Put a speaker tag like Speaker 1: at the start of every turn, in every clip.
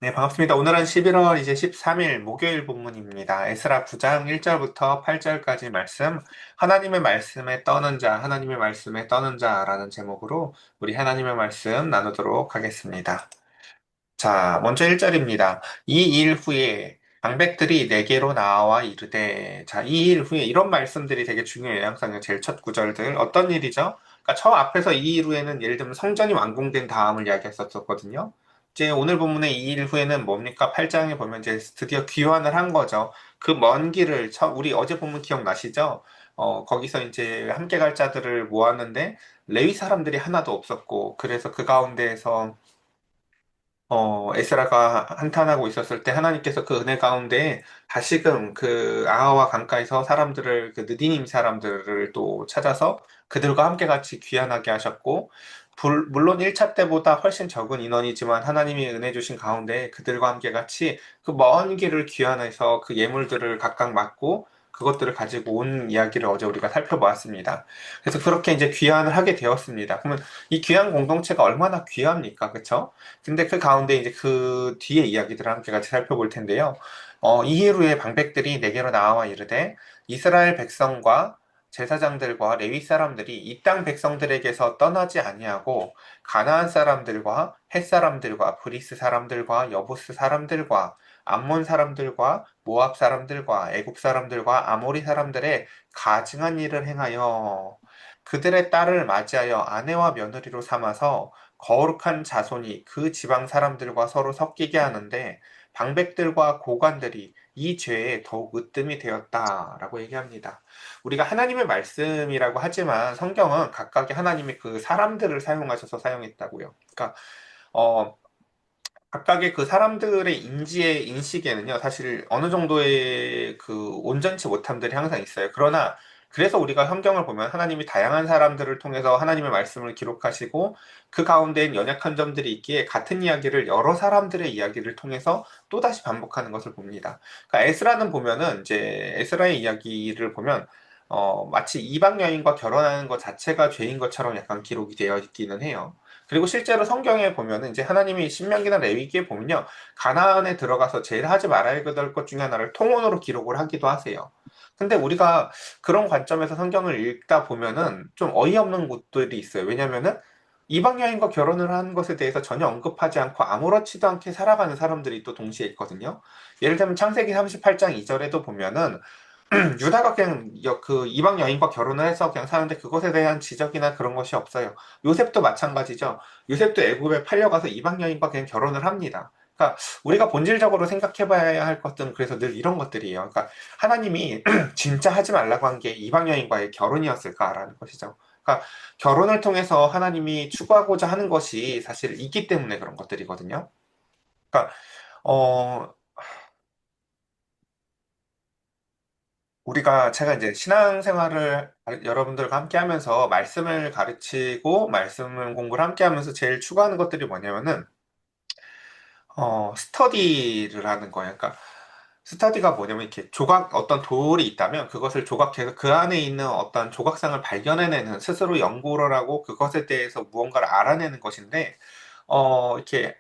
Speaker 1: 네, 반갑습니다. 오늘은 11월 이제 13일 목요일 본문입니다. 에스라 9장 1절부터 8절까지 말씀, 하나님의 말씀에 떠는 자, 하나님의 말씀에 떠는 자라는 제목으로 우리 하나님의 말씀 나누도록 하겠습니다. 자, 먼저 1절입니다. 이 일 후에 방백들이 내게로 나와 이르되, 자, 이 일 후에 이런 말씀들이 되게 중요해요. 항상 제일 첫 구절들. 어떤 일이죠? 그러니까 처음 앞에서 이 일 후에는 예를 들면 성전이 완공된 다음을 이야기했었거든요. 이제 오늘 본문의 이 일 후에는 뭡니까? 8장에 보면 이제 드디어 귀환을 한 거죠. 그 먼 길을, 우리 어제 본문 기억나시죠? 거기서 이제 함께 갈 자들을 모았는데, 레위 사람들이 하나도 없었고, 그래서 그 가운데에서 에스라가 한탄하고 있었을 때 하나님께서 그 은혜 가운데 다시금 그 아하와 강가에서 사람들을, 그 느디님 사람들을 또 찾아서 그들과 함께 같이 귀환하게 하셨고, 물론 1차 때보다 훨씬 적은 인원이지만 하나님이 은혜 주신 가운데 그들과 함께 같이 그 먼 길을 귀환해서 그 예물들을 각각 맡고 그것들을 가지고 온 이야기를 어제 우리가 살펴보았습니다. 그래서 그렇게 이제 귀환을 하게 되었습니다. 그러면 이 귀환 공동체가 얼마나 귀합니까? 그쵸? 근데 그 가운데 이제 그 뒤에 이야기들을 함께 같이 살펴볼 텐데요. 이후에 방백들이 내게로 나와 이르되 이스라엘 백성과 제사장들과 레위 사람들이 이 땅 백성들에게서 떠나지 아니하고 가나안 사람들과 헷 사람들과 브리스 사람들과 여부스 사람들과 암몬 사람들과 모압 사람들과 애굽 사람들과 아모리 사람들의 가증한 일을 행하여 그들의 딸을 맞이하여 아내와 며느리로 삼아서 거룩한 자손이 그 지방 사람들과 서로 섞이게 하는데 방백들과 고관들이 이 죄에 더욱 으뜸이 되었다라고 얘기합니다. 우리가 하나님의 말씀이라고 하지만 성경은 각각의 하나님의 그 사람들을 사용하셔서 사용했다고요. 그러니까 어, 각각의 그 사람들의 인식에는요, 사실 어느 정도의 그 온전치 못함들이 항상 있어요. 그러나, 그래서 우리가 성경을 보면 하나님이 다양한 사람들을 통해서 하나님의 말씀을 기록하시고, 그 가운데엔 연약한 점들이 있기에 같은 이야기를 여러 사람들의 이야기를 통해서 또다시 반복하는 것을 봅니다. 그러니까 에스라는 보면은, 이제 에스라의 이야기를 보면, 마치 이방 여인과 결혼하는 것 자체가 죄인 것처럼 약간 기록이 되어 있기는 해요. 그리고 실제로 성경에 보면은 이제 하나님이 신명기나 레위기에 보면요. 가나안에 들어가서 제일 하지 말아야 될 것 중에 하나를 통혼으로 기록을 하기도 하세요. 근데 우리가 그런 관점에서 성경을 읽다 보면은 좀 어이없는 곳들이 있어요. 왜냐면은 이방 여인과 결혼을 한 것에 대해서 전혀 언급하지 않고 아무렇지도 않게 살아가는 사람들이 또 동시에 있거든요. 예를 들면 창세기 38장 2절에도 보면은 유다가 그냥 그 이방 여인과 결혼을 해서 그냥 사는데 그것에 대한 지적이나 그런 것이 없어요. 요셉도 마찬가지죠. 요셉도 애굽에 팔려가서 이방 여인과 그냥 결혼을 합니다. 그러니까 우리가 본질적으로 생각해봐야 할 것들은 그래서 늘 이런 것들이에요. 그러니까 하나님이 진짜 하지 말라고 한 게 이방 여인과의 결혼이었을까라는 것이죠. 그러니까 결혼을 통해서 하나님이 추구하고자 하는 것이 사실 있기 때문에 그런 것들이거든요. 그러니까 어, 제가 이제 신앙생활을 여러분들과 함께 하면서 말씀을 가르치고 말씀을 공부를 함께 하면서 제일 추구하는 것들이 뭐냐면은, 스터디를 하는 거예요. 그러니까, 스터디가 뭐냐면 이렇게 어떤 돌이 있다면 그것을 조각해서 그 안에 있는 어떤 조각상을 발견해내는 스스로 연구를 하고 그것에 대해서 무언가를 알아내는 것인데, 이렇게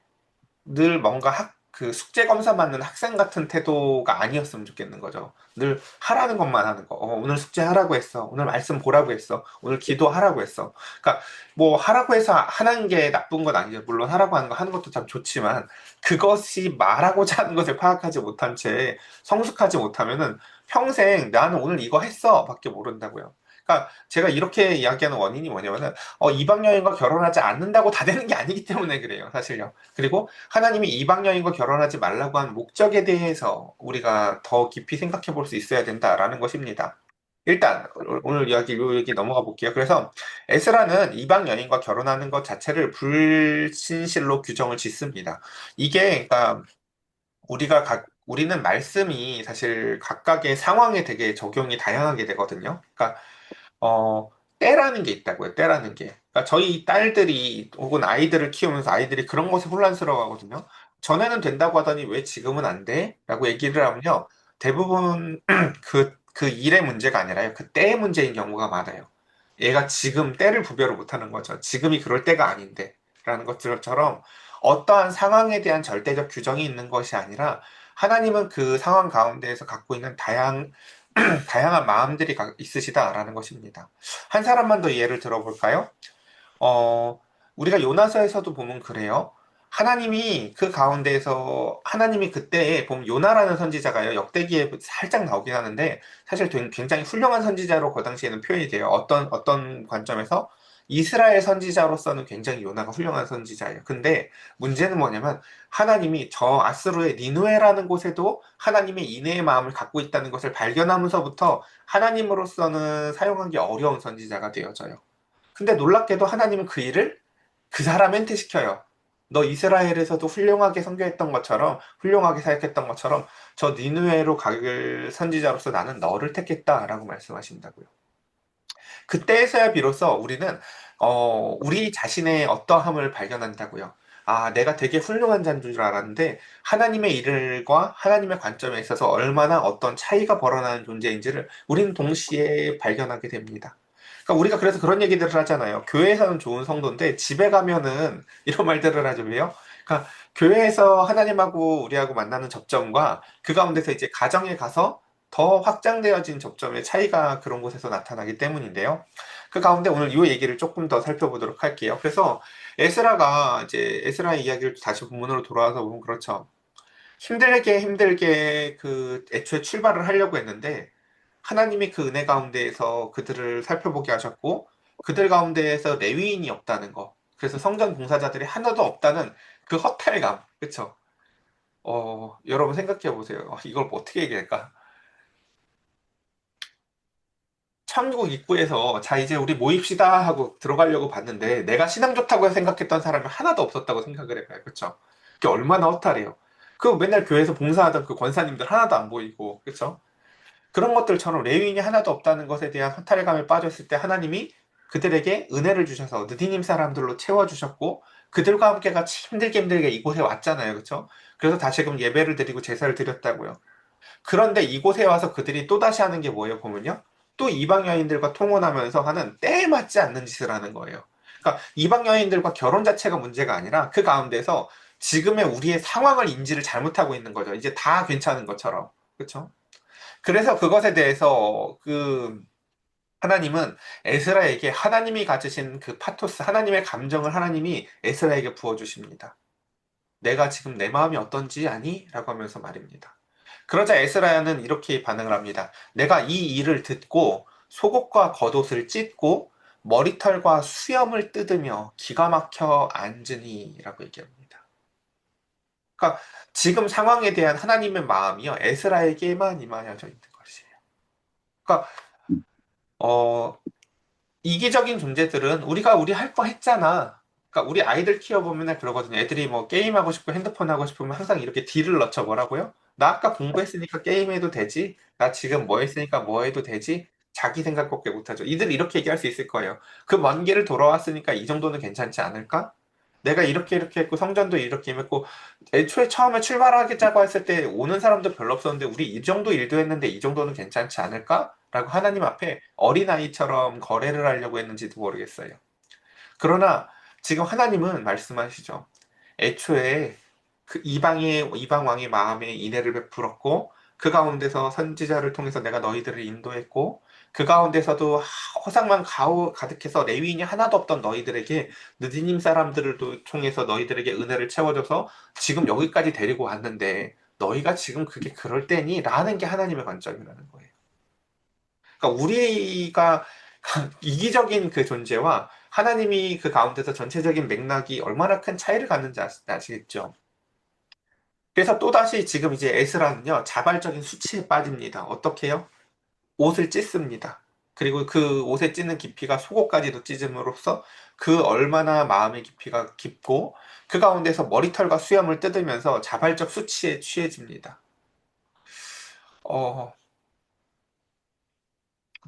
Speaker 1: 늘 뭔가 그 숙제 검사 받는 학생 같은 태도가 아니었으면 좋겠는 거죠. 늘 하라는 것만 하는 거. 오늘 숙제 하라고 했어. 오늘 말씀 보라고 했어. 오늘 기도하라고 했어. 그러니까 뭐 하라고 해서 하는 게 나쁜 건 아니죠. 물론 하라고 하는 거 하는 것도 참 좋지만 그것이 말하고자 하는 것을 파악하지 못한 채 성숙하지 못하면은 평생 나는 오늘 이거 했어 밖에 모른다고요. 그러니까 제가 이렇게 이야기하는 원인이 뭐냐면은 이방 여인과 결혼하지 않는다고 다 되는 게 아니기 때문에 그래요, 사실요. 그리고 하나님이 이방 여인과 결혼하지 말라고 한 목적에 대해서 우리가 더 깊이 생각해 볼 수 있어야 된다라는 것입니다. 일단 오늘 요 얘기 넘어가 볼게요. 그래서 에스라는 이방 여인과 결혼하는 것 자체를 불신실로 규정을 짓습니다. 이게 그러니까 우리는 말씀이 사실 각각의 상황에 되게 적용이 다양하게 되거든요. 그러니까 때라는 게 있다고요. 때라는 게. 그러니까 저희 딸들이 혹은 아이들을 키우면서 아이들이 그런 것에 혼란스러워 하거든요. 전에는 된다고 하더니 왜 지금은 안 돼? 라고 얘기를 하면요. 대부분 그 일의 문제가 아니라요. 그 때의 문제인 경우가 많아요. 얘가 지금 때를 구별을 못하는 거죠. 지금이 그럴 때가 아닌데. 라는 것들처럼 어떠한 상황에 대한 절대적 규정이 있는 것이 아니라 하나님은 그 상황 가운데에서 갖고 있는 다양한 마음들이 있으시다라는 것입니다. 한 사람만 더 예를 들어볼까요? 어, 우리가 요나서에서도 보면 그래요. 하나님이 그 가운데에서 하나님이 그때 보면 요나라는 선지자가요. 역대기에 살짝 나오긴 하는데 사실 굉장히 훌륭한 선지자로 그 당시에는 표현이 돼요. 어떤 관점에서 이스라엘 선지자로서는 굉장히 요나가 훌륭한 선지자예요. 근데 문제는 뭐냐면 하나님이 저 아스루의 니누에라는 곳에도 하나님의 인애의 마음을 갖고 있다는 것을 발견하면서부터 하나님으로서는 사용하기 어려운 선지자가 되어져요. 근데 놀랍게도 하나님은 그 일을 그 사람한테 시켜요. 너 이스라엘에서도 훌륭하게 선교했던 것처럼, 훌륭하게 사역했던 것처럼, 저 니느웨로 갈 선지자로서 나는 너를 택했다라고 말씀하신다고요. 그때에서야 비로소 우리는, 우리 자신의 어떠함을 발견한다고요. 아, 내가 되게 훌륭한 자인 줄 알았는데, 하나님의 일과 하나님의 관점에 있어서 얼마나 어떤 차이가 벌어나는 존재인지를 우리는 동시에 발견하게 됩니다. 그러니까 우리가 그래서 그런 얘기들을 하잖아요. 교회에서는 좋은 성도인데 집에 가면은 이런 말들을 하죠. 왜요? 그러니까 교회에서 하나님하고 우리하고 만나는 접점과 그 가운데서 이제 가정에 가서 더 확장되어진 접점의 차이가 그런 곳에서 나타나기 때문인데요. 그 가운데 오늘 이 얘기를 조금 더 살펴보도록 할게요. 그래서 에스라가 이제 에스라의 이야기를 다시 본문으로 돌아와서 보면 그렇죠. 힘들게 그 애초에 출발을 하려고 했는데 하나님이 그 은혜 가운데에서 그들을 살펴보게 하셨고 그들 가운데에서 레위인이 없다는 거. 그래서 성전 봉사자들이 하나도 없다는 그 허탈감. 그쵸? 여러분 생각해 보세요. 이걸 뭐 어떻게 얘기할까? 천국 입구에서 자 이제 우리 모입시다 하고 들어가려고 봤는데 내가 신앙 좋다고 생각했던 사람이 하나도 없었다고 생각을 해봐요. 그쵸? 그게 얼마나 허탈해요. 그 맨날 교회에서 봉사하던 그 권사님들 하나도 안 보이고 그쵸? 그런 것들처럼 레위인이 하나도 없다는 것에 대한 허탈감에 빠졌을 때 하나님이 그들에게 은혜를 주셔서 느디님 사람들로 채워주셨고 그들과 함께 같이 힘들게 이곳에 왔잖아요. 그쵸? 그래서 다시금 예배를 드리고 제사를 드렸다고요. 그런데 이곳에 와서 그들이 또다시 하는 게 뭐예요, 보면요? 또 이방 여인들과 통혼하면서 하는 때에 맞지 않는 짓을 하는 거예요. 그러니까 이방 여인들과 결혼 자체가 문제가 아니라 그 가운데서 지금의 우리의 상황을 인지를 잘못하고 있는 거죠. 이제 다 괜찮은 것처럼. 그렇죠? 그래서 그것에 대해서 그 하나님은 에스라에게 하나님이 가지신 그 파토스, 하나님의 감정을 하나님이 에스라에게 부어주십니다. 내가 지금 내 마음이 어떤지 아니? 라고 하면서 말입니다. 그러자 에스라야는 이렇게 반응을 합니다. 내가 이 일을 듣고 속옷과 겉옷을 찢고 머리털과 수염을 뜯으며 기가 막혀 앉으니 라고 얘기합니다. 그러니까 지금 상황에 대한 하나님의 마음이요. 에스라에게만 임하여져 있는 것이에요. 그러니까 어, 이기적인 존재들은 우리가 우리 할 거 했잖아. 그러니까 우리 아이들 키워보면 맨날 그러거든요. 애들이 뭐 게임하고 싶고 핸드폰 하고 싶으면 항상 이렇게 딜을 넣죠. 뭐라고요? 나 아까 공부했으니까 게임해도 되지? 나 지금 뭐 했으니까 뭐 해도 되지? 자기 생각밖에 못하죠. 이들 이렇게 얘기할 수 있을 거예요. 그 먼 길을 돌아왔으니까 이 정도는 괜찮지 않을까? 내가 이렇게 했고 성전도 이렇게 임했고 애초에 처음에 출발하겠다고 했을 때 오는 사람도 별로 없었는데 우리 이 정도 일도 했는데 이 정도는 괜찮지 않을까? 라고 하나님 앞에 어린아이처럼 거래를 하려고 했는지도 모르겠어요. 그러나 지금 하나님은 말씀하시죠. 애초에 그 이방 왕의 마음에 인애를 베풀었고 그 가운데서 선지자를 통해서 내가 너희들을 인도했고 그 가운데서도 허상만 가득해서 레위인이 하나도 없던 너희들에게 느디님 사람들을 통해서 너희들에게 은혜를 채워줘서 지금 여기까지 데리고 왔는데 너희가 지금 그게 그럴 때니? 라는 게 하나님의 관점이라는 거예요. 그러니까 우리가 이기적인 그 존재와 하나님이 그 가운데서 전체적인 맥락이 얼마나 큰 차이를 갖는지 아시겠죠? 그래서 또다시 지금 이제 에스라는요, 자발적인 수치에 빠집니다. 어떻게 해요? 옷을 찢습니다. 그리고 그 옷에 찢는 깊이가 속옷까지도 찢음으로써 그 얼마나 마음의 깊이가 깊고 그 가운데서 머리털과 수염을 뜯으면서 자발적 수치에 취해집니다. 어,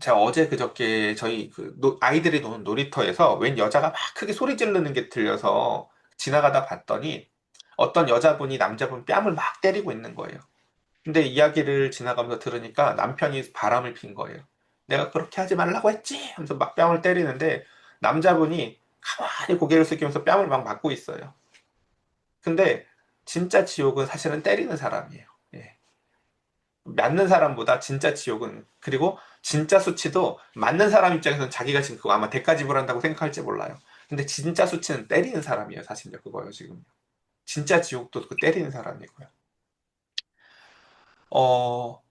Speaker 1: 제가 어제 그저께 저희 그 아이들이 노는 놀이터에서 웬 여자가 막 크게 소리 지르는 게 들려서 지나가다 봤더니 어떤 여자분이 남자분 뺨을 막 때리고 있는 거예요. 근데 이야기를 지나가면서 들으니까 남편이 바람을 핀 거예요. 내가 그렇게 하지 말라고 했지? 하면서 막 뺨을 때리는데 남자분이 가만히 고개를 숙이면서 뺨을 막 맞고 있어요. 근데 진짜 지옥은 사실은 때리는 사람이에요. 예. 맞는 사람보다 진짜 지옥은, 그리고 진짜 수치도 맞는 사람 입장에서는 자기가 지금 그거 아마 대가 지불한다고 생각할지 몰라요. 근데 진짜 수치는 때리는 사람이에요. 사실요. 그거요, 지금. 진짜 지옥도 그 때리는 사람이고요. 어,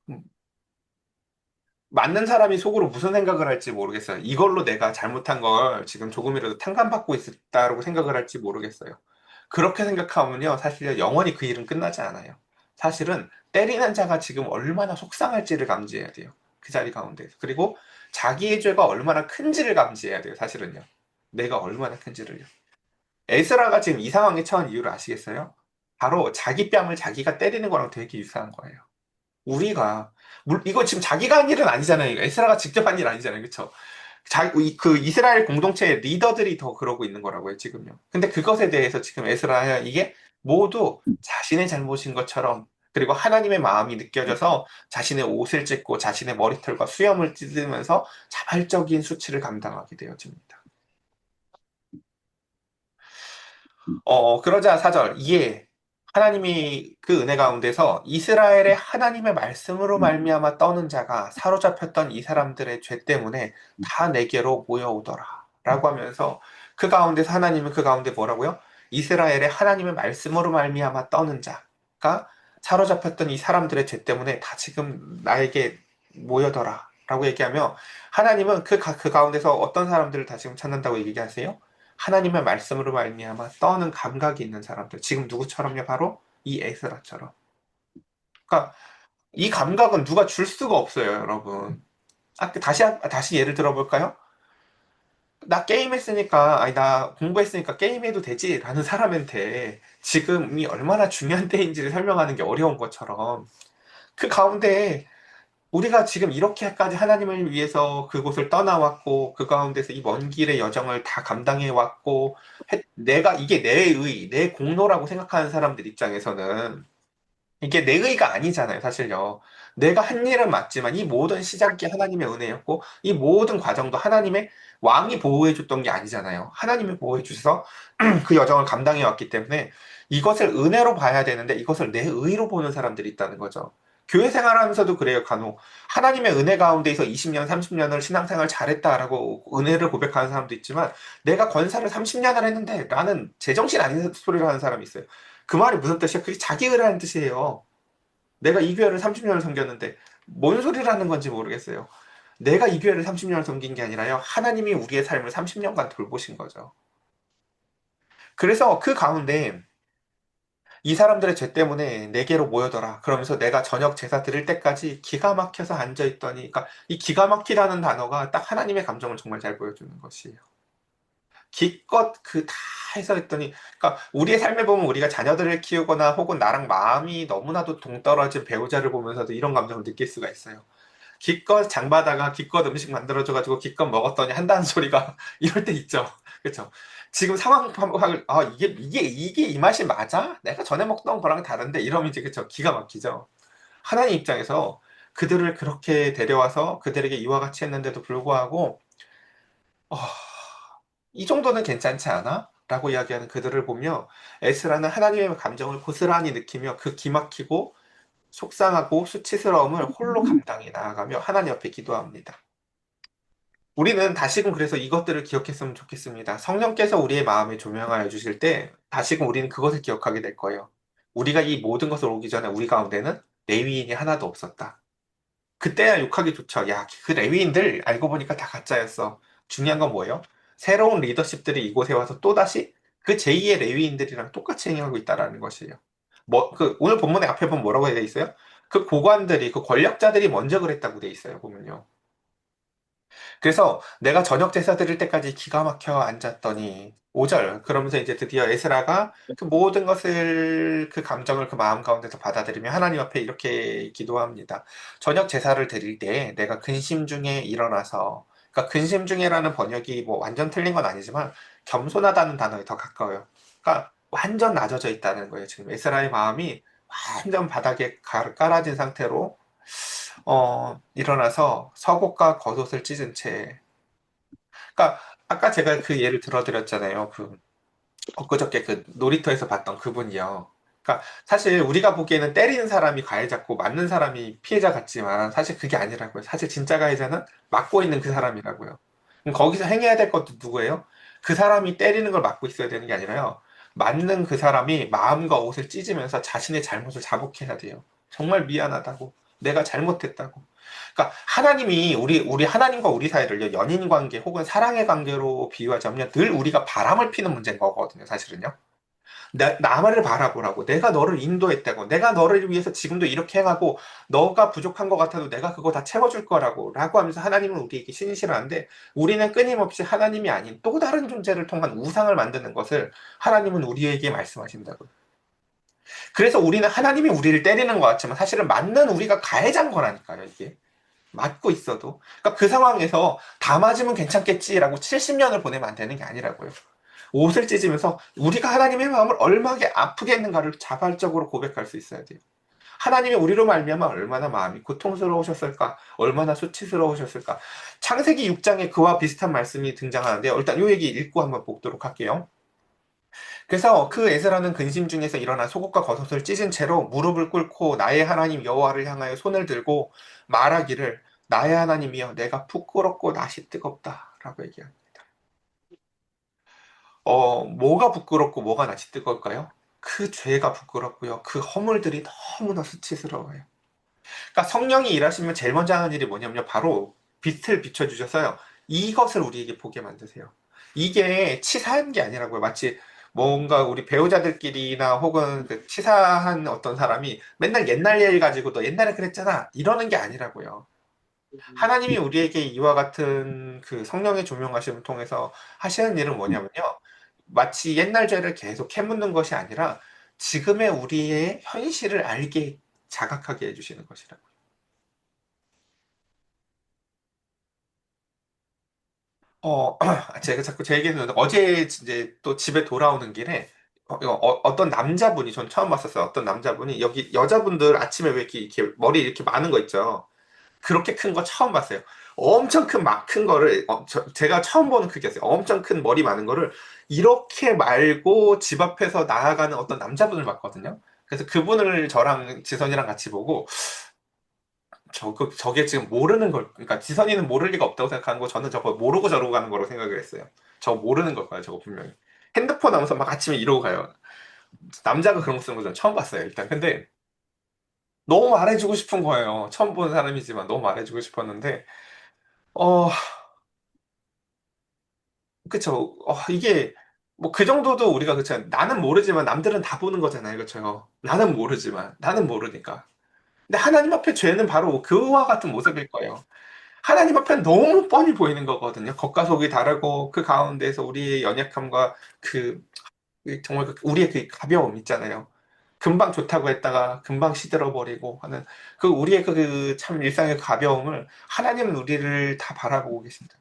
Speaker 1: 음, 맞는 사람이 속으로 무슨 생각을 할지 모르겠어요. 이걸로 내가 잘못한 걸 지금 조금이라도 탕감받고 있다고 생각을 할지 모르겠어요. 그렇게 생각하면요, 사실 영원히 그 일은 끝나지 않아요. 사실은 때리는 자가 지금 얼마나 속상할지를 감지해야 돼요. 그 자리 가운데서. 그리고 자기의 죄가 얼마나 큰지를 감지해야 돼요, 사실은요. 내가 얼마나 큰지를요. 에스라가 지금 이 상황에 처한 이유를 아시겠어요? 바로 자기 뺨을 자기가 때리는 거랑 되게 유사한 거예요. 우리가 이거 지금 자기가 한 일은 아니잖아요. 에스라가 직접 한 일 아니잖아요. 그쵸? 그 이스라엘 공동체의 리더들이 더 그러고 있는 거라고요, 지금요. 근데 그것에 대해서 지금 에스라는 이게 모두 자신의 잘못인 것처럼, 그리고 하나님의 마음이 느껴져서 자신의 옷을 찢고 자신의 머리털과 수염을 찢으면서 자발적인 수치를 감당하게 되어집니다. 그러자 4절, 이에 하나님이 그 은혜 가운데서 이스라엘의 하나님의 말씀으로 말미암아 떠는 자가 사로잡혔던 이 사람들의 죄 때문에 다 내게로 모여오더라. 라고 하면서 그 가운데서 하나님은 그 가운데 뭐라고요? 이스라엘의 하나님의 말씀으로 말미암아 떠는 자가 사로잡혔던 이 사람들의 죄 때문에 다 지금 나에게 모여더라. 라고 얘기하며 하나님은 그 가운데서 어떤 사람들을 다 지금 찾는다고 얘기하세요? 하나님의 말씀으로 말미암아 떠는 감각이 있는 사람들. 지금 누구처럼요? 바로 이 에스라처럼. 그러니까 이 감각은 누가 줄 수가 없어요, 여러분. 다시 예를 들어볼까요? 나 게임했으니까, 아니, 나 공부했으니까 게임해도 되지? 라는 사람한테 지금이 얼마나 중요한 때인지를 설명하는 게 어려운 것처럼 그 가운데 우리가 지금 이렇게까지 하나님을 위해서 그곳을 떠나왔고, 그 가운데서 이 먼 길의 여정을 다 감당해 왔고, 내가 이게 내 내 공로라고 생각하는 사람들 입장에서는 이게 내 의가 아니잖아요, 사실요. 내가 한 일은 맞지만 이 모든 시작이 하나님의 은혜였고, 이 모든 과정도 하나님의 왕이 보호해 줬던 게 아니잖아요. 하나님이 보호해 주셔서 그 여정을 감당해 왔기 때문에 이것을 은혜로 봐야 되는데 이것을 내 의로 보는 사람들이 있다는 거죠. 교회 생활하면서도 그래요, 간혹. 하나님의 은혜 가운데서 20년, 30년을 신앙생활 잘했다라고 은혜를 고백하는 사람도 있지만 내가 권사를 30년을 했는데 라는 제정신 아닌 소리를 하는 사람이 있어요. 그 말이 무슨 뜻이야? 그게 자기 의라는 뜻이에요. 내가 이 교회를 30년을 섬겼는데 뭔 소리를 하는 건지 모르겠어요. 내가 이 교회를 30년을 섬긴 게 아니라요. 하나님이 우리의 삶을 30년간 돌보신 거죠. 그래서 그 가운데 이 사람들의 죄 때문에 내게로 모여더라. 그러면서 내가 저녁 제사 드릴 때까지 기가 막혀서 앉아 있더니, 그러니까 이 기가 막히다는 단어가 딱 하나님의 감정을 정말 잘 보여주는 것이에요. 기껏 그 다 해서 했더니, 그러니까 우리의 삶에 보면 우리가 자녀들을 키우거나 혹은 나랑 마음이 너무나도 동떨어진 배우자를 보면서도 이런 감정을 느낄 수가 있어요. 기껏 장바다가 기껏 음식 만들어줘가지고 기껏 먹었더니 한다는 소리가 이럴 때 있죠. 그렇죠? 지금 상황 파악을 이게 이 맛이 맞아? 내가 전에 먹던 거랑 다른데 이러면 이제 그쵸 기가 막히죠. 하나님 입장에서 그들을 그렇게 데려와서 그들에게 이와 같이 했는데도 불구하고 어, 이 정도는 괜찮지 않아? 라고 이야기하는 그들을 보며 에스라는 하나님의 감정을 고스란히 느끼며 그 기막히고 속상하고 수치스러움을 홀로 감당해 나아가며 하나님 앞에 기도합니다. 우리는 다시금 그래서 이것들을 기억했으면 좋겠습니다. 성령께서 우리의 마음에 조명하여 주실 때 다시금 우리는 그것을 기억하게 될 거예요. 우리가 이 모든 것을 오기 전에 우리 가운데는 레위인이 하나도 없었다. 그때야 욕하기 좋죠. 야, 그 레위인들 알고 보니까 다 가짜였어. 중요한 건 뭐예요? 새로운 리더십들이 이곳에 와서 또다시 그 제2의 레위인들이랑 똑같이 행하고 있다라는 것이에요. 오늘 본문의 앞에 보면 뭐라고 되어 있어요? 그 고관들이, 그 권력자들이 먼저 그랬다고 돼 있어요, 보면요. 그래서 내가 저녁 제사 드릴 때까지 기가 막혀 앉았더니 5절 그러면서 이제 드디어 에스라가 그 모든 것을 그 감정을 그 마음 가운데서 받아들이며 하나님 앞에 이렇게 기도합니다. 저녁 제사를 드릴 때 내가 근심 중에 일어나서 그러니까 근심 중에라는 번역이 뭐 완전 틀린 건 아니지만 겸손하다는 단어에 더 가까워요. 그러니까 완전 낮아져 있다는 거예요. 지금 에스라의 마음이 완전 바닥에 깔아진 상태로 일어나서 속옷과 겉옷을 찢은 채. 그러니까, 아까 제가 그 예를 들어드렸잖아요. 엊그저께 그 놀이터에서 봤던 그분이요. 그러니까 사실 우리가 보기에는 때리는 사람이 가해자고 맞는 사람이 피해자 같지만 사실 그게 아니라고요. 사실 진짜 가해자는 맞고 있는 그 사람이라고요. 그럼 거기서 행해야 될 것도 누구예요? 그 사람이 때리는 걸 막고 있어야 되는 게 아니라요. 맞는 그 사람이 마음과 옷을 찢으면서 자신의 잘못을 자복해야 돼요. 정말 미안하다고. 내가 잘못했다고. 그러니까 하나님이 우리 하나님과 우리 사이를요, 연인 관계 혹은 사랑의 관계로 비유하자면 늘 우리가 바람을 피는 문제인 거거든요, 사실은요. 나를 바라보라고. 내가 너를 인도했다고. 내가 너를 위해서 지금도 이렇게 행하고, 너가 부족한 것 같아도 내가 그거 다 채워줄 거라고. 라고 하면서 하나님은 우리에게 신실한데, 우리는 끊임없이 하나님이 아닌 또 다른 존재를 통한 우상을 만드는 것을 하나님은 우리에게 말씀하신다고. 그래서 우리는 하나님이 우리를 때리는 것 같지만 사실은 맞는 우리가 가해자인 거라니까요, 이게. 맞고 있어도. 그러니까 그 상황에서 다 맞으면 괜찮겠지라고 70년을 보내면 안 되는 게 아니라고요. 옷을 찢으면서 우리가 하나님의 마음을 얼마나 아프게 했는가를 자발적으로 고백할 수 있어야 돼요. 하나님이 우리로 말미암아 얼마나 마음이 고통스러우셨을까, 얼마나 수치스러우셨을까. 창세기 6장에 그와 비슷한 말씀이 등장하는데요. 일단 이 얘기 읽고 한번 보도록 할게요. 그래서 그 에스라는 근심 중에서 일어나 속옷과 겉옷을 찢은 채로 무릎을 꿇고 나의 하나님 여호와를 향하여 손을 들고 말하기를 나의 하나님이여 내가 부끄럽고 낯이 뜨겁다라고 얘기합니다. 뭐가 부끄럽고 뭐가 낯이 뜨거울까요? 그 죄가 부끄럽고요. 그 허물들이 너무나 수치스러워요. 그러니까 성령이 일하시면 제일 먼저 하는 일이 뭐냐면요. 바로 빛을 비춰주셔서요. 이것을 우리에게 보게 만드세요. 이게 치사한 게 아니라고요. 마치 뭔가 우리 배우자들끼리나 혹은 그 치사한 어떤 사람이 맨날 옛날 일 가지고 너 옛날에 그랬잖아. 이러는 게 아니라고요. 하나님이 우리에게 이와 같은 그 성령의 조명하심을 통해서 하시는 일은 뭐냐면요. 마치 옛날 죄를 계속 캐묻는 것이 아니라 지금의 우리의 현실을 알게 자각하게 해주시는 것이라고. 제가 자꾸 제 얘기는 어제 이제 또 집에 돌아오는 길에 떤 남자분이 전 처음 봤었어요. 어떤 남자분이 여기 여자분들 아침에 왜 이렇게 머리 이렇게 많은 거 있죠. 그렇게 큰 거 처음 봤어요. 엄청 큰 막 큰 거를 제가 처음 보는 크기였어요. 엄청 큰 머리 많은 거를 이렇게 말고 집 앞에서 나아가는 어떤 남자분을 봤거든요. 그래서 그분을 저랑 지선이랑 같이 보고 저게 지금 모르는 걸, 그러니까 지선이는 모를 리가 없다고 생각하는 거, 저는 저거 모르고 저러고 가는 거라고 생각을 했어요. 저거 모르는 걸 거예요, 저거 분명히. 핸드폰 하면서 막 아침에 이러고 가요. 남자가 그런 거 쓰는 거 전 처음 봤어요, 일단. 근데 너무 말해주고 싶은 거예요. 처음 본 사람이지만 너무 말해주고 싶었는데, 어, 그쵸. 이게, 뭐, 그 정도도 우리가, 그쵸. 나는 모르지만 남들은 다 보는 거잖아요. 그쵸. 나는 모르지만, 나는 모르니까. 근데 하나님 앞에 죄는 바로 그와 같은 모습일 거예요. 하나님 앞엔 너무 뻔히 보이는 거거든요. 겉과 속이 다르고 그 가운데서 우리의 연약함과 정말 우리의 그 가벼움 있잖아요. 금방 좋다고 했다가 금방 시들어버리고 하는 그 우리의 그 참 일상의 가벼움을 하나님은 우리를 다 바라보고 계십니다.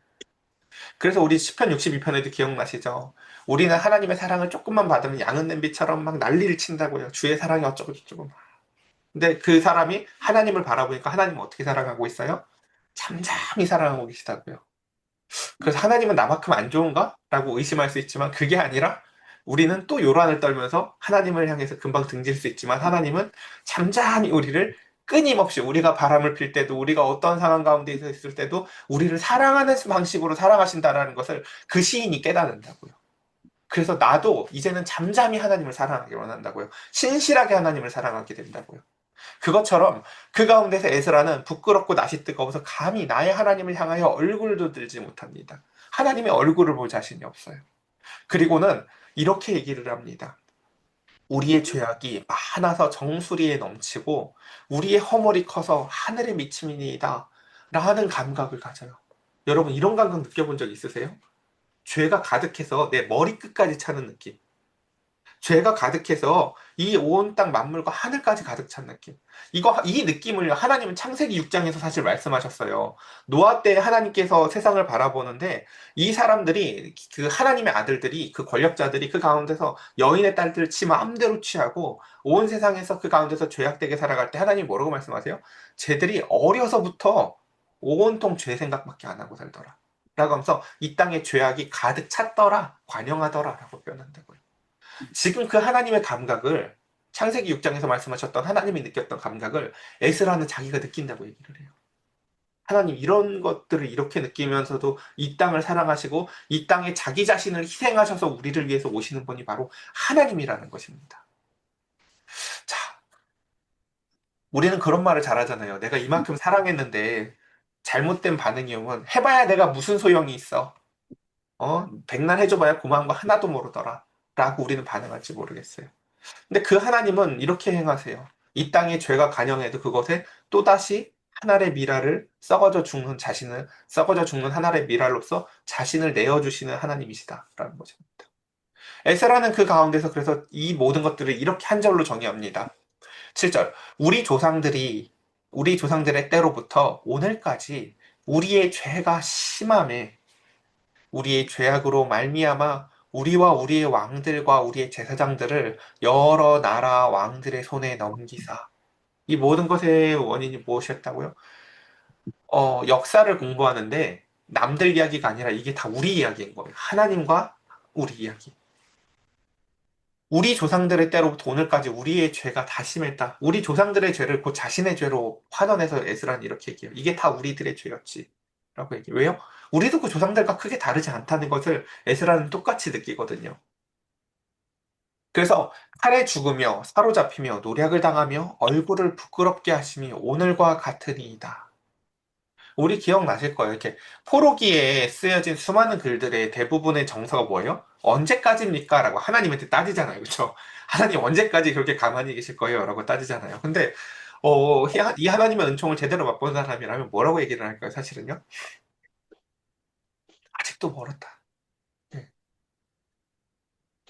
Speaker 1: 그래서 우리 시편 62편에도 기억나시죠? 우리는 하나님의 사랑을 조금만 받으면 양은 냄비처럼 막 난리를 친다고요. 주의 사랑이 어쩌고 저쩌고. 근데 그 사람이 하나님을 바라보니까 하나님은 어떻게 사랑하고 있어요? 잠잠히 사랑하고 계시다고요. 그래서 하나님은 나만큼 안 좋은가? 라고 의심할 수 있지만 그게 아니라 우리는 또 요란을 떨면서 하나님을 향해서 금방 등질 수 있지만 하나님은 잠잠히 우리를 끊임없이 우리가 바람을 필 때도 우리가 어떤 상황 가운데 있을 때도 우리를 사랑하는 방식으로 사랑하신다라는 것을 그 시인이 깨닫는다고요. 그래서 나도 이제는 잠잠히 하나님을 사랑하기 원한다고요. 신실하게 하나님을 사랑하게 된다고요. 그것처럼 그 가운데서 에스라는 부끄럽고 낯이 뜨거워서 감히 나의 하나님을 향하여 얼굴도 들지 못합니다. 하나님의 얼굴을 볼 자신이 없어요. 그리고는 이렇게 얘기를 합니다. 우리의 죄악이 많아서 정수리에 넘치고 우리의 허물이 커서 하늘에 미침이니이다. 라는 감각을 가져요. 여러분 이런 감각 느껴본 적 있으세요? 죄가 가득해서 내 머리끝까지 차는 느낌. 죄가 가득해서 이 온 땅 만물과 하늘까지 가득 찬 느낌. 이 느낌을 하나님은 창세기 6장에서 사실 말씀하셨어요. 노아 때 하나님께서 세상을 바라보는데 이 사람들이 그 하나님의 아들들이 그 권력자들이 그 가운데서 여인의 딸들을 지 마음대로 취하고 온 세상에서 그 가운데서 죄악되게 살아갈 때 하나님이 뭐라고 말씀하세요? 쟤들이 어려서부터 온통 죄 생각밖에 안 하고 살더라. 라고 하면서 이 땅에 죄악이 가득 찼더라, 관영하더라 라고 표현한다고요. 지금 그 하나님의 감각을 창세기 6장에서 말씀하셨던 하나님이 느꼈던 감각을 에스라는 자기가 느낀다고 얘기를 해요. 하나님 이런 것들을 이렇게 느끼면서도 이 땅을 사랑하시고 이 땅에 자기 자신을 희생하셔서 우리를 위해서 오시는 분이 바로 하나님이라는 것입니다. 자, 우리는 그런 말을 잘하잖아요. 내가 이만큼 사랑했는데 잘못된 반응이 오면 해봐야 내가 무슨 소용이 있어. 백날 해줘봐야 고마운 거 하나도 모르더라. 라고 우리는 반응할지 모르겠어요. 근데 그 하나님은 이렇게 행하세요. 이 땅에 죄가 간영해도 그것에 또다시 하늘의 미랄을 썩어져 죽는 하늘의 미랄로서 자신을 내어주시는 하나님이시다라는 것입니다. 에스라는 그 가운데서 그래서 이 모든 것들을 이렇게 한 절로 정의합니다. 7절. 우리 조상들의 때로부터 오늘까지 우리의 죄가 심함에 우리의 죄악으로 말미암아 우리와 우리의 왕들과 우리의 제사장들을 여러 나라 왕들의 손에 넘기사. 이 모든 것의 원인이 무엇이었다고요? 역사를 공부하는데 남들 이야기가 아니라 이게 다 우리 이야기인 거예요. 하나님과 우리 이야기. 우리 조상들의 때로부터 오늘까지 우리의 죄가 다 심했다. 우리 조상들의 죄를 곧 자신의 죄로 환원해서 에스라는 이렇게 얘기해요. 이게 다 우리들의 죄였지. 라고 얘기해요. 왜요? 우리도 그 조상들과 크게 다르지 않다는 것을 에스라는 똑같이 느끼거든요. 그래서 칼에 죽으며 사로잡히며 노략을 당하며 얼굴을 부끄럽게 하심이 오늘과 같으니이다. 우리 기억나실 거예요. 이렇게 포로기에 쓰여진 수많은 글들의 대부분의 정서가 뭐예요? 언제까지입니까? 라고 하나님한테 따지잖아요. 그렇죠? 하나님 언제까지 그렇게 가만히 계실 거예요? 라고 따지잖아요. 근데 이 하나님의 은총을 제대로 맛본 사람이라면 뭐라고 얘기를 할까요? 사실은요? 아직도 멀었다. 네.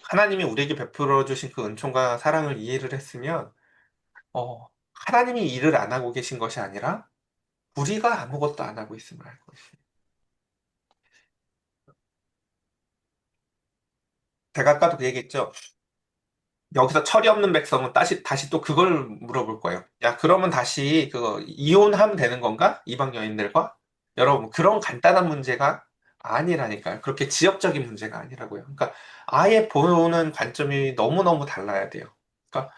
Speaker 1: 하나님이 우리에게 베풀어 주신 그 은총과 사랑을 이해를 했으면 하나님이 일을 안 하고 계신 것이 아니라 우리가 아무것도 안 하고 있음을 알 것이에요. 제가 아까도 그 얘기했죠. 여기서 철이 없는 백성은 다시 또 그걸 물어볼 거예요. 야, 그러면 다시 그거 이혼하면 되는 건가? 이방 여인들과? 여러분, 그런 간단한 문제가 아니라니까요. 그렇게 지역적인 문제가 아니라고요. 그러니까 아예 보는 관점이 너무너무 달라야 돼요. 그러니까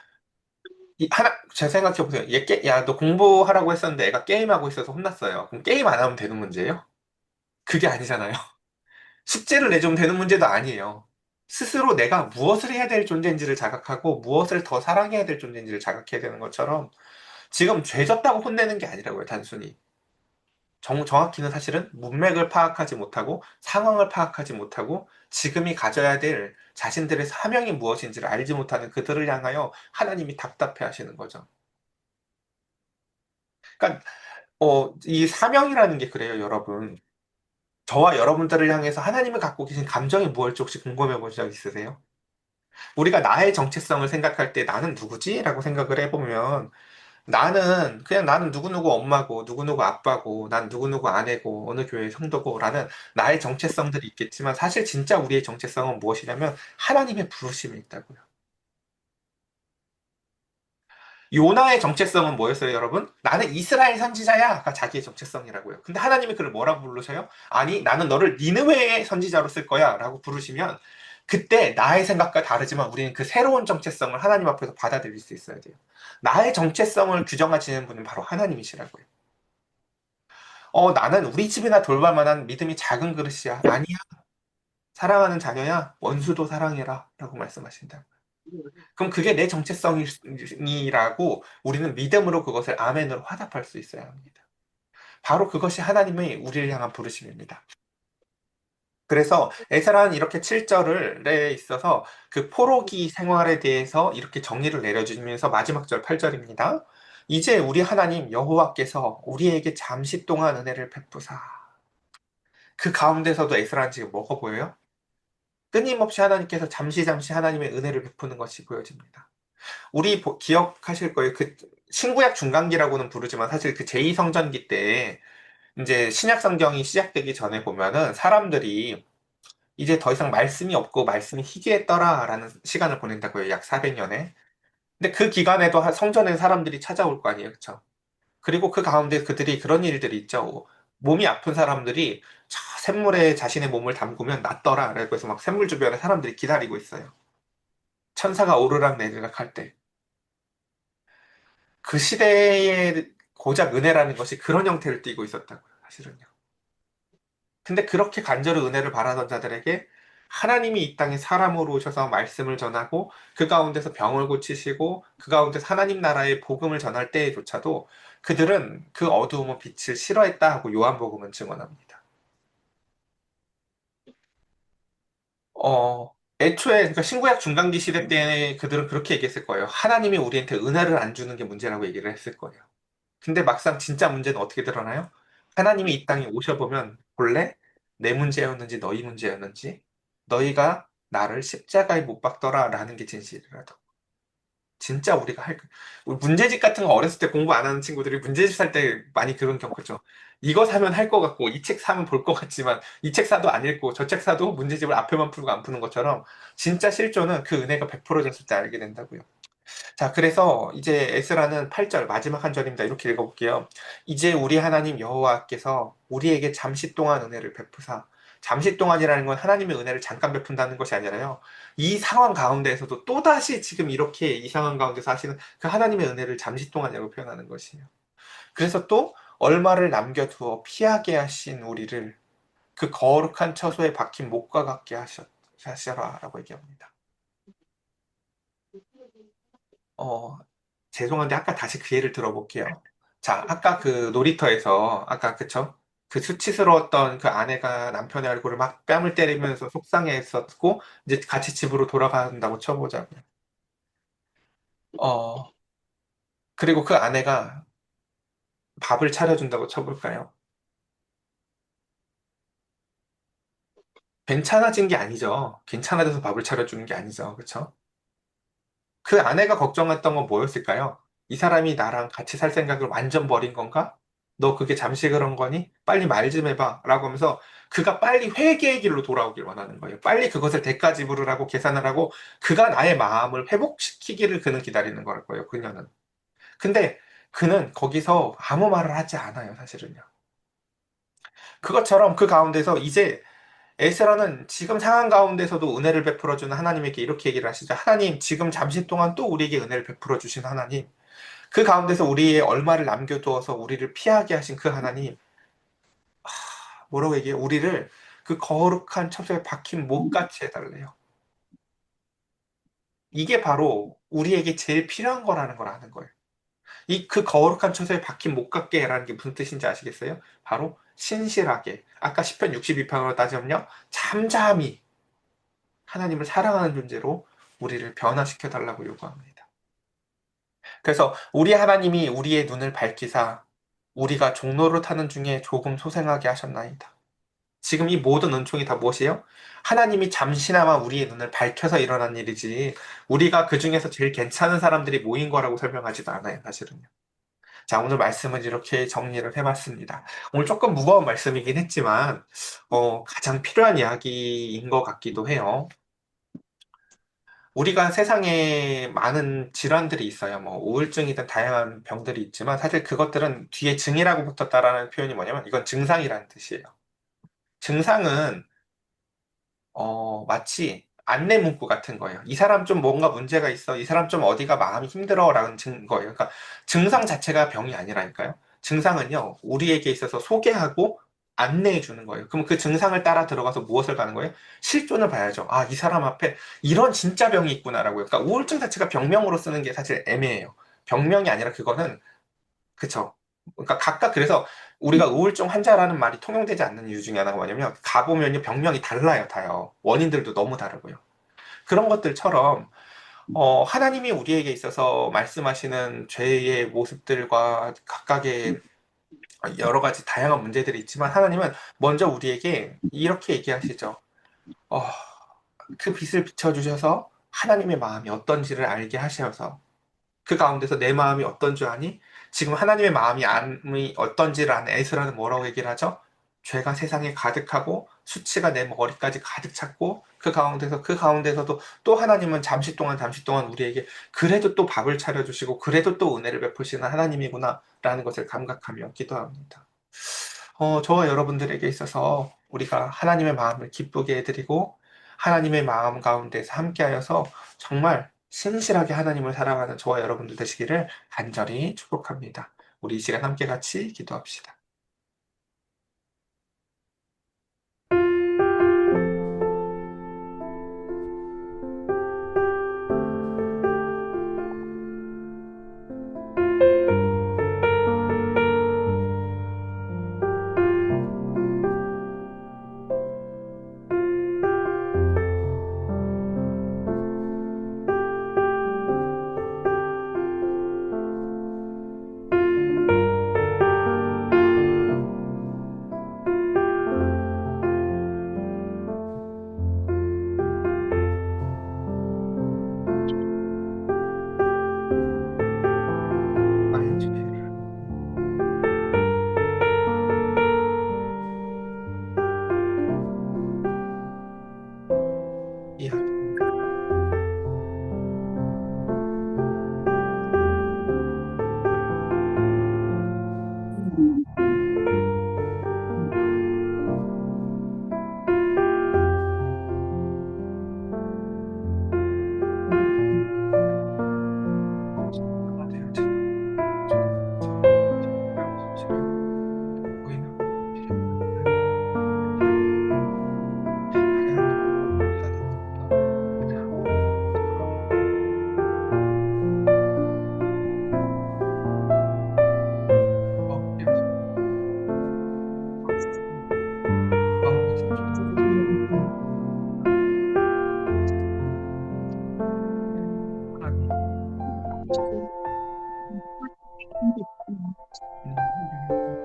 Speaker 1: 제 생각해 보세요. 야, 너 공부하라고 했었는데 애가 게임하고 있어서 혼났어요. 그럼 게임 안 하면 되는 문제예요? 그게 아니잖아요. 숙제를 내주면 되는 문제도 아니에요. 스스로 내가 무엇을 해야 될 존재인지를 자각하고 무엇을 더 사랑해야 될 존재인지를 자각해야 되는 것처럼 지금 죄졌다고 혼내는 게 아니라고요, 단순히. 정확히는 사실은 문맥을 파악하지 못하고 상황을 파악하지 못하고 지금이 가져야 될 자신들의 사명이 무엇인지를 알지 못하는 그들을 향하여 하나님이 답답해 하시는 거죠. 그러니까, 이 사명이라는 게 그래요, 여러분. 저와 여러분들을 향해서 하나님이 갖고 계신 감정이 무엇일지 혹시 궁금해 본 적 있으세요? 우리가 나의 정체성을 생각할 때 나는 누구지? 라고 생각을 해보면 나는 누구누구 엄마고 누구누구 아빠고 난 누구누구 아내고 어느 교회 성도고 라는 나의 정체성들이 있겠지만 사실 진짜 우리의 정체성은 무엇이냐면 하나님의 부르심이 있다고요. 요나의 정체성은 뭐였어요, 여러분? 나는 이스라엘 선지자야가 자기의 정체성이라고요. 근데 하나님이 그를 뭐라고 부르셔요? 아니, 나는 너를 니느웨의 선지자로 쓸 거야 라고 부르시면 그때 나의 생각과 다르지만 우리는 그 새로운 정체성을 하나님 앞에서 받아들일 수 있어야 돼요. 나의 정체성을 규정하시는 분은 바로 하나님이시라고요. 나는 우리 집이나 돌볼 만한 믿음이 작은 그릇이야. 아니야. 사랑하는 자녀야. 원수도 사랑해라. 라고 말씀하신다. 그럼 그게 내 정체성이라고 우리는 믿음으로 그것을 아멘으로 화답할 수 있어야 합니다. 바로 그것이 하나님의 우리를 향한 부르심입니다. 그래서 에스라는 이렇게 7절에 있어서 그 포로기 생활에 대해서 이렇게 정리를 내려주면서 마지막 절 8절입니다. 이제 우리 하나님 여호와께서 우리에게 잠시 동안 은혜를 베푸사. 그 가운데서도 에스라는 지금 뭐가 보여요? 끊임없이 하나님께서 잠시 하나님의 은혜를 베푸는 것이 보여집니다. 기억하실 거예요. 그 신구약 중간기라고는 부르지만 사실 그 제2성전기 때 이제 신약 성경이 시작되기 전에 보면은 사람들이 이제 더 이상 말씀이 없고 말씀이 희귀했더라라는 시간을 보낸다고요. 약 400년에. 근데 그 기간에도 성전에 사람들이 찾아올 거 아니에요. 그쵸? 그리고 그 가운데 그들이 그런 일들이 있죠. 몸이 아픈 사람들이 저 샘물에 자신의 몸을 담그면 낫더라. 그래서 막 샘물 주변에 사람들이 기다리고 있어요. 천사가 오르락 내리락 할 때, 그 시대의 고작 은혜라는 것이 그런 형태를 띠고 있었다고요, 사실은요. 근데 그렇게 간절히 은혜를 바라던 자들에게 하나님이 이 땅에 사람으로 오셔서 말씀을 전하고 그 가운데서 병을 고치시고 그 가운데서 하나님 나라의 복음을 전할 때에조차도 그들은 그 어두움의 빛을 싫어했다 하고 요한복음은 증언합니다. 애초에 그러니까 신구약 중간기 시대 때 그들은 그렇게 얘기했을 거예요. 하나님이 우리한테 은혜를 안 주는 게 문제라고 얘기를 했을 거예요. 근데 막상 진짜 문제는 어떻게 드러나요? 하나님이 이 땅에 오셔보면 본래 내 문제였는지 너희 문제였는지 너희가 나를 십자가에 못 박더라 라는 게 진실이라도 진짜 우리가 우리 문제집 같은 거 어렸을 때 공부 안 하는 친구들이 문제집 살 때 많이 그런 겪었죠. 이거 사면 할 것 같고 이 책 사면 볼 것 같지만 이 책 사도 안 읽고 저 책 사도 문제집을 앞에만 풀고 안 푸는 것처럼 진짜 실존은 그 은혜가 베풀어졌을 때 알게 된다고요. 자, 그래서 이제 에스라는 8절 마지막 한 절입니다. 이렇게 읽어볼게요. 이제 우리 하나님 여호와께서 우리에게 잠시 동안 은혜를 베푸사. 잠시 동안이라는 건 하나님의 은혜를 잠깐 베푼다는 것이 아니라요. 이 상황 가운데에서도 또다시 지금 이렇게 이 상황 가운데서 하시는 그 하나님의 은혜를 잠시 동안이라고 표현하는 것이에요. 그래서 또 얼마를 남겨두어 피하게 하신 우리를 그 거룩한 처소에 박힌 못과 같게 하셔라라고 얘기합니다. 어, 죄송한데 아까 다시 그 예를 들어볼게요. 자, 아까 그 놀이터에서 아까 그쵸? 그 수치스러웠던 그 아내가 남편의 얼굴을 막 뺨을 때리면서 속상해했었고 이제 같이 집으로 돌아간다고 쳐보자고요. 어, 그리고 그 아내가 밥을 차려준다고 쳐볼까요? 괜찮아진 게 아니죠. 괜찮아져서 밥을 차려주는 게 아니죠. 그쵸? 그 아내가 걱정했던 건 뭐였을까요? 이 사람이 나랑 같이 살 생각을 완전 버린 건가? 너 그게 잠시 그런 거니? 빨리 말 좀 해봐. 라고 하면서 그가 빨리 회개의 길로 돌아오길 원하는 거예요. 빨리 그것을 대가 지불을 하고 계산을 하고 그가 나의 마음을 회복시키기를 그는 기다리는 걸 거예요. 그녀는. 근데 그는 거기서 아무 말을 하지 않아요. 사실은요. 그것처럼 그 가운데서 이제 에스라는 지금 상황 가운데서도 은혜를 베풀어주는 하나님에게 이렇게 얘기를 하시죠. 하나님, 지금 잠시 동안 또 우리에게 은혜를 베풀어 주신 하나님. 그 가운데서 우리의 얼마를 남겨두어서 우리를 피하게 하신 그 하나님, 뭐라고 얘기해요? 우리를 그 거룩한 첩서에 박힌 못같이 해달래요. 이게 바로 우리에게 제일 필요한 거라는 걸 아는 거예요. 그 거룩한 처소에 박힌 못 같게 해라는 게 무슨 뜻인지 아시겠어요? 바로 신실하게. 아까 시편 62편으로 따지면요. 잠잠히 하나님을 사랑하는 존재로 우리를 변화시켜 달라고 요구합니다. 그래서 우리 하나님이 우리의 눈을 밝히사 우리가 종로를 타는 중에 조금 소생하게 하셨나이다. 지금 이 모든 은총이 다 무엇이에요? 하나님이 잠시나마 우리의 눈을 밝혀서 일어난 일이지, 우리가 그 중에서 제일 괜찮은 사람들이 모인 거라고 설명하지도 않아요, 사실은요. 자, 오늘 말씀은 이렇게 정리를 해봤습니다. 오늘 조금 무거운 말씀이긴 했지만, 가장 필요한 이야기인 것 같기도 해요. 우리가 세상에 많은 질환들이 있어요. 뭐, 우울증이든 다양한 병들이 있지만, 사실 그것들은 뒤에 증이라고 붙었다라는 표현이 뭐냐면, 이건 증상이라는 뜻이에요. 증상은 마치 안내 문구 같은 거예요. 이 사람 좀 뭔가 문제가 있어. 이 사람 좀 어디가 마음이 힘들어라는 증거예요. 그러니까 증상 자체가 병이 아니라니까요. 증상은요, 우리에게 있어서 소개하고 안내해 주는 거예요. 그럼 그 증상을 따라 들어가서 무엇을 가는 거예요? 실존을 봐야죠. 아, 이 사람 앞에 이런 진짜 병이 있구나라고요. 그러니까 우울증 자체가 병명으로 쓰는 게 사실 애매해요. 병명이 아니라 그거는 그쵸. 그러니까 각각 그래서 우리가 우울증 환자라는 말이 통용되지 않는 이유 중에 하나가 뭐냐면 가보면요 병명이 달라요 다요. 원인들도 너무 다르고요. 그런 것들처럼 하나님이 우리에게 있어서 말씀하시는 죄의 모습들과 각각의 여러 가지 다양한 문제들이 있지만 하나님은 먼저 우리에게 이렇게 얘기하시죠. 어, 그 빛을 비춰주셔서 하나님의 마음이 어떤지를 알게 하셔서 그 가운데서 내 마음이 어떤 줄 아니? 지금 하나님의 마음이 어떤지를 아는 에스라는 뭐라고 얘기를 하죠? 죄가 세상에 가득하고 수치가 내 머리까지 가득 찼고 그 가운데서도 또 하나님은 잠시 동안 우리에게 그래도 또 밥을 차려주시고 그래도 또 은혜를 베푸시는 하나님이구나 라는 것을 감각하며 기도합니다. 저와 여러분들에게 있어서 우리가 하나님의 마음을 기쁘게 해드리고 하나님의 마음 가운데서 함께하여서 정말 신실하게 하나님을 사랑하는 저와 여러분들 되시기를 간절히 축복합니다. 우리 이 시간 함께 같이 기도합시다. 나의 죄를 이해합니다. 하나님의 제가 정말 신실하게 보이는 하나님 하나님 사랑합니다. 그냥 돌아오는 마음이어서 마음에서 하나님 우리를 하나님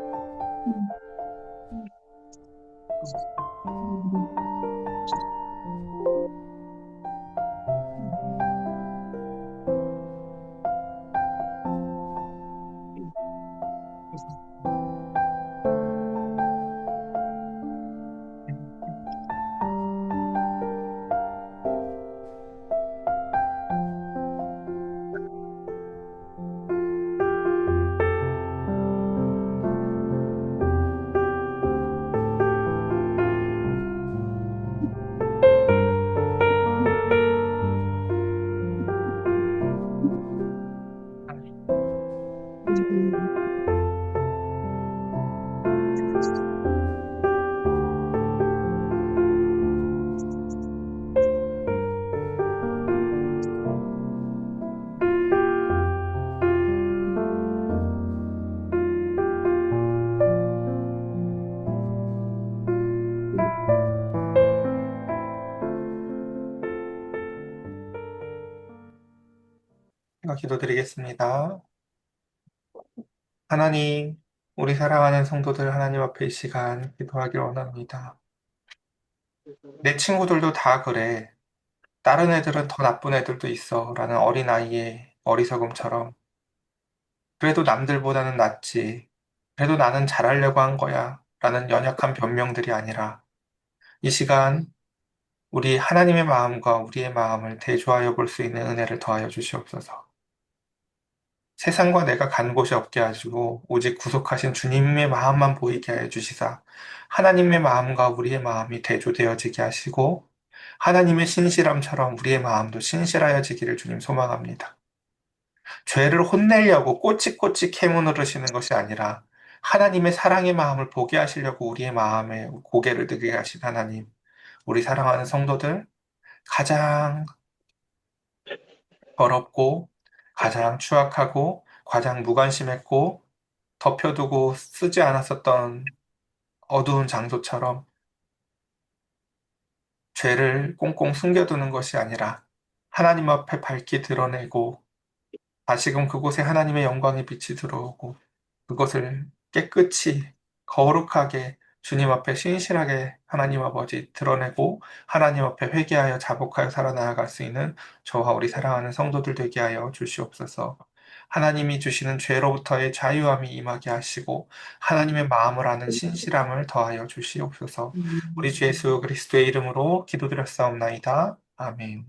Speaker 1: 제가 기도드리겠습니다. 하나님, 우리 사랑하는 성도들 하나님 앞에 이 시간 기도하길 원합니다. 내 친구들도 다 그래. 다른 애들은 더 나쁜 애들도 있어. 라는 어린아이의 어리석음처럼. 그래도 남들보다는 낫지. 그래도 나는 잘하려고 한 거야. 라는 연약한 변명들이 아니라 이 시간 우리 하나님의 마음과 우리의 마음을 대조하여 볼 수 있는 은혜를 더하여 주시옵소서. 세상과 내가 간 곳이 없게 하시고 오직 구속하신 주님의 마음만 보이게 하여 주시사 하나님의 마음과 우리의 마음이 대조되어지게 하시고 하나님의 신실함처럼 우리의 마음도 신실하여지기를 주님 소망합니다. 죄를 혼내려고 꼬치꼬치 캐무느르시는 것이 아니라 하나님의 사랑의 마음을 보게 하시려고 우리의 마음에 고개를 들게 하신 하나님, 우리 사랑하는 성도들 가장 더럽고 가장 추악하고 가장 무관심했고 덮여두고 쓰지 않았었던 어두운 장소처럼 죄를 꽁꽁 숨겨두는 것이 아니라 하나님 앞에 밝히 드러내고 다시금 그곳에 하나님의 영광의 빛이 들어오고 그것을 깨끗이 거룩하게 주님 앞에 신실하게 하나님 아버지 드러내고 하나님 앞에 회개하여 자복하여 살아나갈 수 있는 저와 우리 사랑하는 성도들 되게 하여 주시옵소서. 하나님이 주시는 죄로부터의 자유함이 임하게 하시고 하나님의 마음을 아는 신실함을 더하여 주시옵소서. 우리 주 예수 그리스도의 이름으로 기도드렸사옵나이다. 아멘.